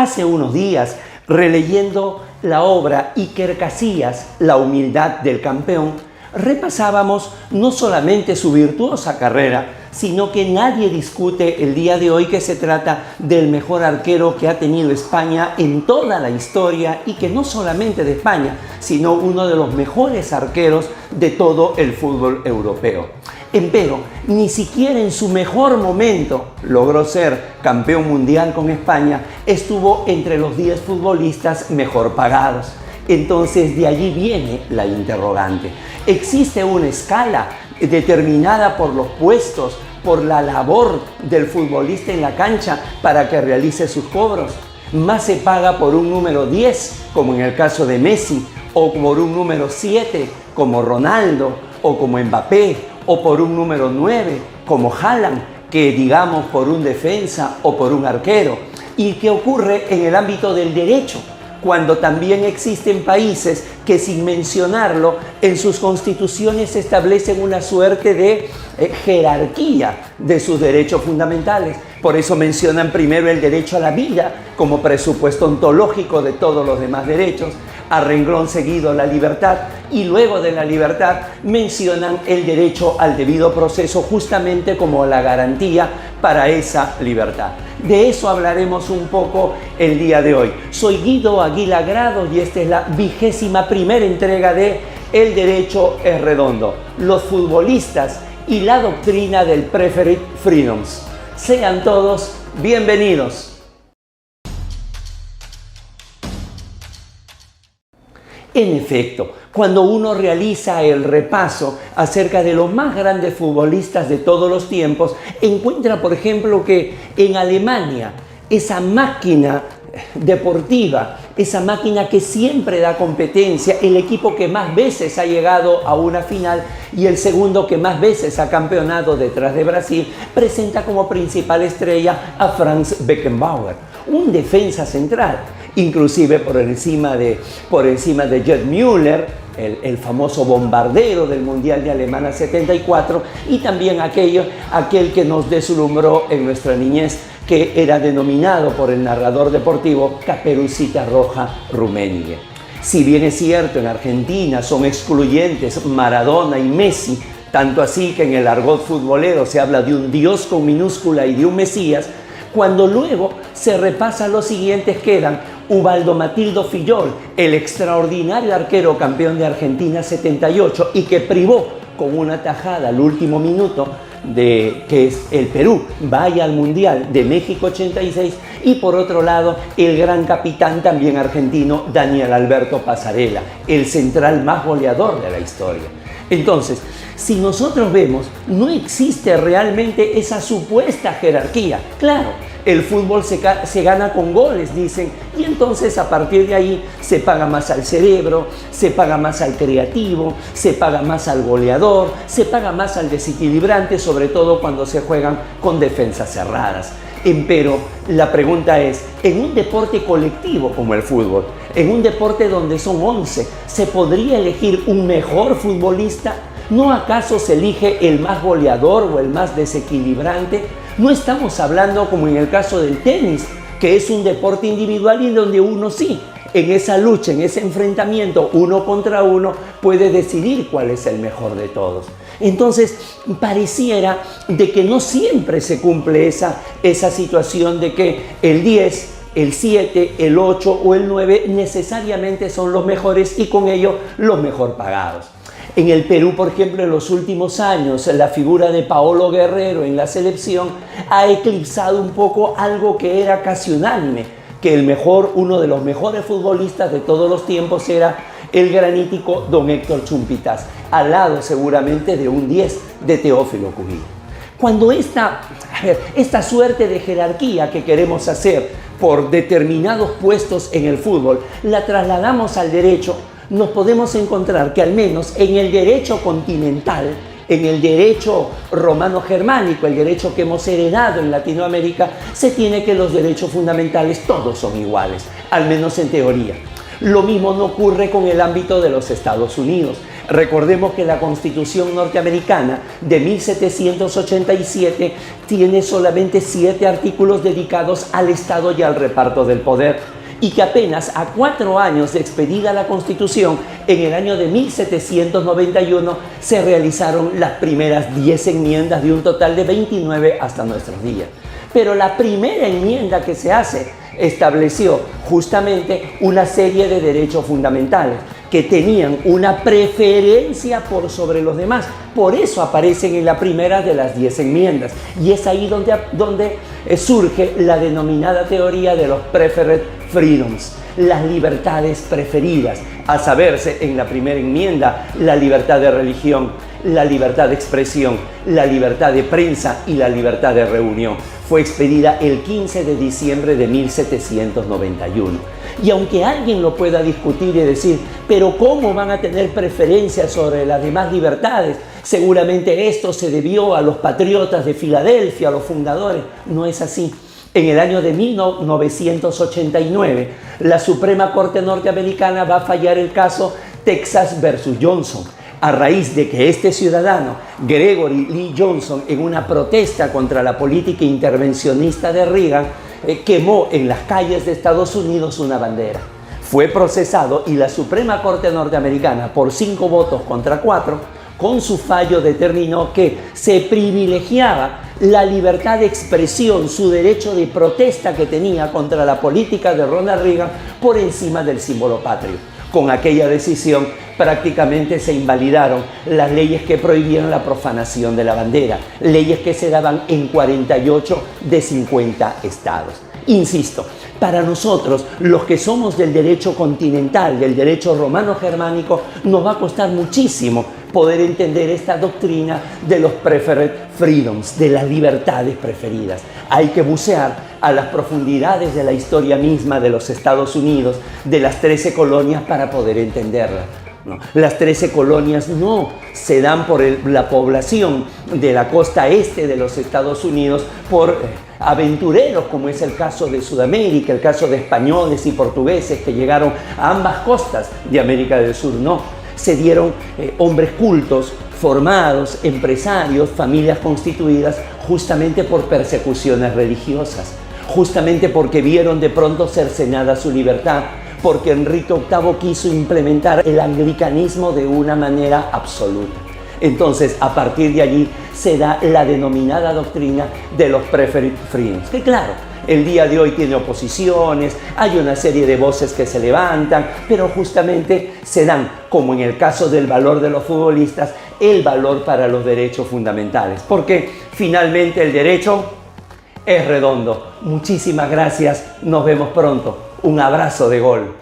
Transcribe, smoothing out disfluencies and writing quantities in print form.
Hace unos días, releyendo la obra Iker Casillas, La humildad del campeón, repasábamos no solamente su virtuosa carrera, sino que nadie discute el día de hoy que se trata del mejor arquero que ha tenido España en toda la historia, y que no solamente de España, sino uno de los mejores arqueros de todo el fútbol europeo. Empero, ni siquiera en su mejor momento logró ser campeón mundial con España, estuvo entre los 10 futbolistas mejor pagados. Entonces de allí viene la interrogante. ¿Existe una escala determinada por los puestos, por la labor del futbolista en la cancha para que realice sus cobros? ¿Más se paga por un número 10, como en el caso de Messi, o por un número 7, como Ronaldo, o como Mbappé, o por un número 9, como Haaland, que digamos por un defensa o por un arquero? ¿Y qué ocurre en el ámbito del derecho, cuando también existen países que, sin mencionarlo, en sus constituciones establecen una suerte de jerarquía de sus derechos fundamentales? Por eso mencionan primero el derecho a la vida como presupuesto ontológico de todos los demás derechos, a renglón seguido la libertad, y luego de la libertad mencionan el derecho al debido proceso justamente como la garantía para esa libertad. De eso hablaremos un poco el día de hoy. Soy Guido Aguila Grado y esta es la 21ª entrega de El Derecho es Redondo, los futbolistas y la doctrina del Preferred Freedoms. Sean todos bienvenidos. En efecto, cuando uno realiza el repaso acerca de los más grandes futbolistas de todos los tiempos, encuentra, por ejemplo, que en Alemania, esa máquina deportiva, esa máquina que siempre da competencia, el equipo que más veces ha llegado a una final y el segundo que más veces ha campeonado detrás de Brasil, presenta como principal estrella a Franz Beckenbauer, un defensa central, inclusive por encima de Gerd Müller, el famoso bombardero del Mundial de Alemania 74, y también aquel que nos deslumbró en nuestra niñez, que era denominado por el narrador deportivo Caperucita Roja Rummenigge. Si bien es cierto, en Argentina son excluyentes Maradona y Messi, tanto así que en el argot futbolero se habla de un dios con minúscula y de un mesías, cuando luego se repasa los siguientes quedan Ubaldo Matildo Fillol, el extraordinario arquero campeón de Argentina 78 y que privó con una tajada al último minuto de que es el Perú vaya al Mundial de México 86, y por otro lado el gran capitán también argentino Daniel Alberto Pasarela, el central más goleador de la historia. Entonces, si nosotros vemos, no existe realmente esa supuesta jerarquía. Claro, el fútbol se gana con goles, dicen, y entonces a partir de ahí se paga más al cerebro, se paga más al creativo, se paga más al goleador, se paga más al desequilibrante, sobre todo cuando se juegan con defensas cerradas. Empero, la pregunta es, en un deporte colectivo como el fútbol, en un deporte donde son 11, ¿se podría elegir un mejor futbolista? ¿No acaso se elige el más goleador o el más desequilibrante? No estamos hablando como en el caso del tenis, que es un deporte individual y donde uno sí, en esa lucha, en ese enfrentamiento uno contra uno, puede decidir cuál es el mejor de todos. Entonces, pareciera de que no siempre se cumple esa situación de que el 10, el 7, el 8 o el 9 necesariamente son los mejores y con ello los mejor pagados. En el Perú, por ejemplo, en los últimos años, la figura de Paolo Guerrero en la selección ha eclipsado un poco algo que era casi unánime, que uno de los mejores futbolistas de todos los tiempos era el granítico don Héctor Chumpitas, al lado seguramente de un 10 de Teófilo Cubillo. Cuando esta suerte de jerarquía que queremos hacer por determinados puestos en el fútbol la trasladamos al derecho, nos podemos encontrar que al menos en el derecho continental, en el derecho romano-germánico, el derecho que hemos heredado en Latinoamérica, se tiene que los derechos fundamentales todos son iguales, al menos en teoría. Lo mismo no ocurre con el ámbito de los Estados Unidos. Recordemos que la Constitución norteamericana de 1787 tiene solamente 7 artículos dedicados al Estado y al reparto del poder, y que apenas a 4 años de expedida la Constitución, en el año de 1791, se realizaron las primeras 10 enmiendas de un total de 29 hasta nuestros días. Pero la primera enmienda que se hace estableció justamente una serie de derechos fundamentales que tenían una preferencia por sobre los demás. Por eso aparecen en la primera de las 10 enmiendas. Y es ahí donde surge la denominada teoría de los preferred freedoms, las libertades preferidas, a saberse en la primera enmienda la libertad de religión, la libertad de expresión, la libertad de prensa y la libertad de reunión. Fue expedida el 15 de diciembre de 1791. Y aunque alguien lo pueda discutir y decir, pero ¿cómo van a tener preferencia sobre las demás libertades? Seguramente esto se debió a los patriotas de Filadelfia, a los fundadores. No es así. En el año de 1989, la Suprema Corte norteamericana va a fallar el caso Texas versus Johnson, a raíz de que este ciudadano, Gregory Lee Johnson, en una protesta contra la política intervencionista de Reagan, quemó en las calles de Estados Unidos una bandera. Fue procesado y la Suprema Corte norteamericana, por 5 votos contra 4, con su fallo determinó que se privilegiaba la libertad de expresión, su derecho de protesta que tenía contra la política de Ronald Reagan, por encima del símbolo patrio. Con aquella decisión prácticamente se invalidaron las leyes que prohibían la profanación de la bandera, leyes que se daban en 48 de 50 estados. Insisto, para nosotros, los que somos del derecho continental, del derecho romano-germánico, nos va a costar muchísimo poder entender esta doctrina de los preferred freedoms, de las libertades preferidas. Hay que bucear a las profundidades de la historia misma de los Estados Unidos, de las 13 colonias, para poder entenderla. No, las 13 colonias no se dan por la población de la costa este de los Estados Unidos por aventureros, como es el caso de Sudamérica, el caso de españoles y portugueses que llegaron a ambas costas de América del Sur. No, se dieron hombres cultos, formados, empresarios, familias constituidas justamente por persecuciones religiosas, justamente porque vieron de pronto cercenada su libertad, porque Enrique VIII quiso implementar el anglicanismo de una manera absoluta. Entonces, a partir de allí se da la denominada doctrina de los preferred freedoms, que claro, el día de hoy tiene oposiciones, hay una serie de voces que se levantan, pero justamente se dan, como en el caso del valor de los futbolistas, el valor para los derechos fundamentales, porque finalmente el derecho es redondo. Muchísimas gracias, nos vemos pronto. Un abrazo de gol.